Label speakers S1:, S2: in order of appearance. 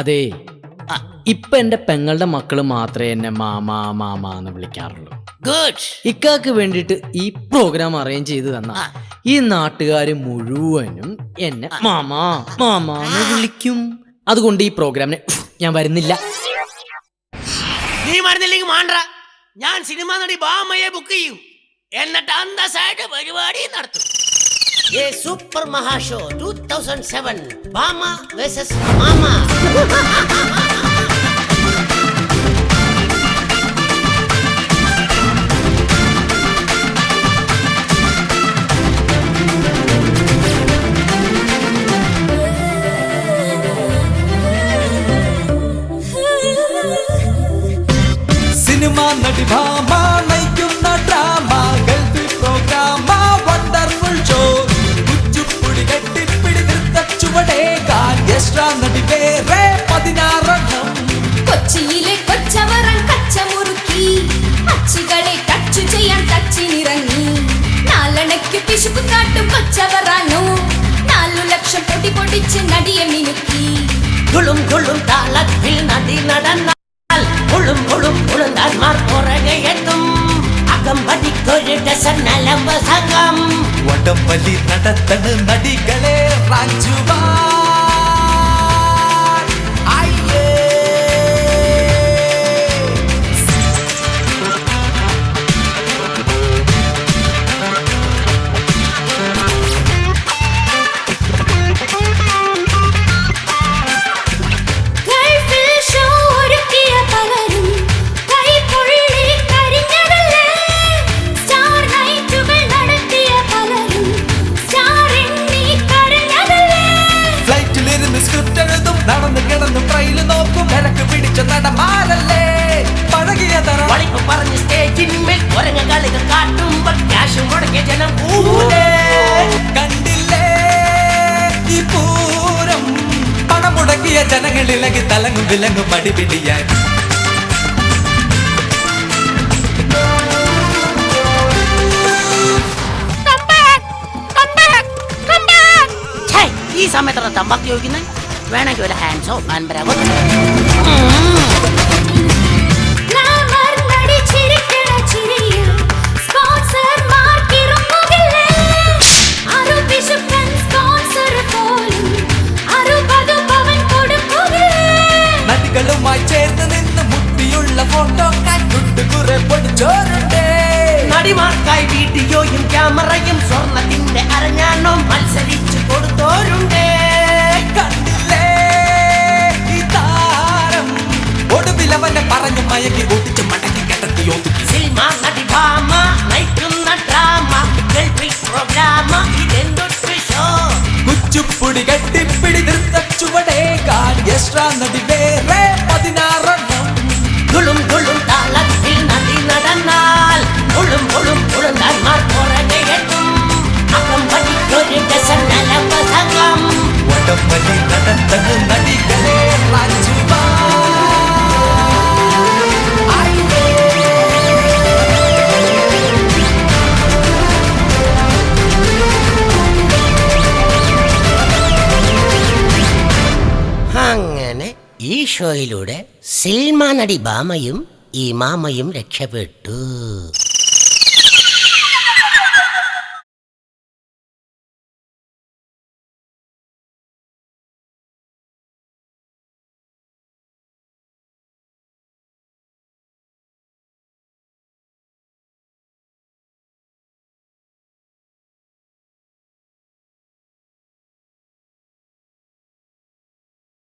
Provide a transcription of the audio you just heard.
S1: അതെ, ഇപ്പൊ എന്റെ പെങ്ങളുടെ മക്കള് മാത്രമേ എന്നെ മാമാ മാമാ എന്ന് വിളിക്കാറുള്ളൂ. ഇക്കാക്ക് വേണ്ടിട്ട് ഈ പ്രോഗ്രാം അറേഞ്ച് ചെയ്ത് തന്ന ഈ നാട്ടുകാര് മുഴുവനും എന്നെ മാമാ മാമാ എന്ന് വിളിക്കും. അതുകൊണ്ട് ഈ പ്രോഗ്രാമിന് ഞാൻ വരുന്നില്ല.
S2: നീ വരുന്നില്ലെങ്കിൽ മാണ്ട, ഞാൻ സിനിമ നടി ബാമയെ ബുക്ക് ചെയ്യും. എന്നിട്ട് അന്തസ്സായിട്ട് പരിപാടി നടത്തും. സൂപ്പർ മഹാഷോ 2007 ബാമ വേഴ്സസ് മാമ.
S3: സിനിമ നടി ഭാമ നയിക്കുന്ന ഡ്രാമ, ഗൾഫിൽ പ്രോഗ്രാമ, വണ്ടർഫുൾ ഷോ. കുച്ചുപ്പുടി കെട്ടിപ്പിടി നൃത്ത ചുവടേകാൻ എക്സ്ട്രാ നടി വേറെ 16
S4: കൊച്ചിയിലെ കൊച്ചവറൻ കച്ചമുറുക്കി, അച്ചുകളെ ടച്ചു ചെയ്യാൻ ടച്ചിനിറങ്ങി. നാലണയ്ക്ക് പിശുക്ക് കാട്ടും കൊച്ചവറാനോ, 4 ലക്ഷം പൊടി പൊടിച്ച് നടിയെ മിനുക്കി.
S2: ഗുളും ഗുളും താളത്തിൽ നടി നടന്ന
S3: വടംവലി നടത്തണ് നടികളെ റാഞ്ചുവാ. നടന്നു കിടന്നു ട്രെയില് നോക്കും ഇടക്ക് പിടിച്ച നടമാരല്ലേ പഴകിയ തരം
S2: വളിപ്പ് പറഞ്ഞ് സ്റ്റേജിന്മേൽ ഒരങ്ങ കളികൾ കാട്ടുമ്പോ ക്യാഷ് മുടങ്ങിയ ജനം കൂടെ
S3: കണ്ടില്ലേ ഈ പൂരം. പണം മുടക്കിയ ജനങ്ങളിലകി തലങ്ങും വിലങ്ങും മടിപിടിയാൻ.
S2: ഈ സമയത്താണ് തമ്പാക്ക് ചോദിക്കുന്നത്. വേണമെങ്കിൽ ഒരു ഹാൻഡ്സോ അൻപരാഗോ.
S3: നദികളുമായി ചേർന്ന് നിന്ന് മുട്ടിയുള്ള ഫോട്ടോ കണ്ടുണ്ട് കുറെ പൊടിച്ചോരുണ്ട്.
S2: നടിമാർക്കായി വീഡിയോയും ക്യാമറയും സ്വർണത്തിന്റെ അരഞ്ഞാണോ മത്സരിച്ചു കൊടുത്തോരുണ്ട്.
S3: ഒടുവിലവനെ പറഞ്ഞു മയക്കി ഒട്ടിച്ച് മടക്കി കിടത്തി ഒതുക്കി.
S2: സിനിമ നടി ഭാമ നയിക്കുന്ന ഡ്രാമ, ഗൾഫിൽ പ്രോഗ്രാമ, ഇതെന്തൊരു ഷോ.
S3: കുച്ചുപ്പുടി കെട്ടിപ്പിടി നൃത്ത ചുവടേകാൻ എക്സ്ട്രാ നടി വേറെ 16.
S2: ഗുളും ഗുളും താളത്തിൽ നടി നടന്നാൽ ഗുളും ഗുളും ഗുളുന്താന്മാർ പുറകെയെത്തും. അകം പഠിക്കൊരു ഡസൻ നലമ്പസംഗം.
S3: വടംവലി നടത്തണ് നടികളെ റാഞ്ചുവാ.
S2: അങ്ങനെ ഈ ഷോയിലൂടെ സിനിമ നടി ഭാമയും ഈ മാമയും രക്ഷപ്പെട്ടു.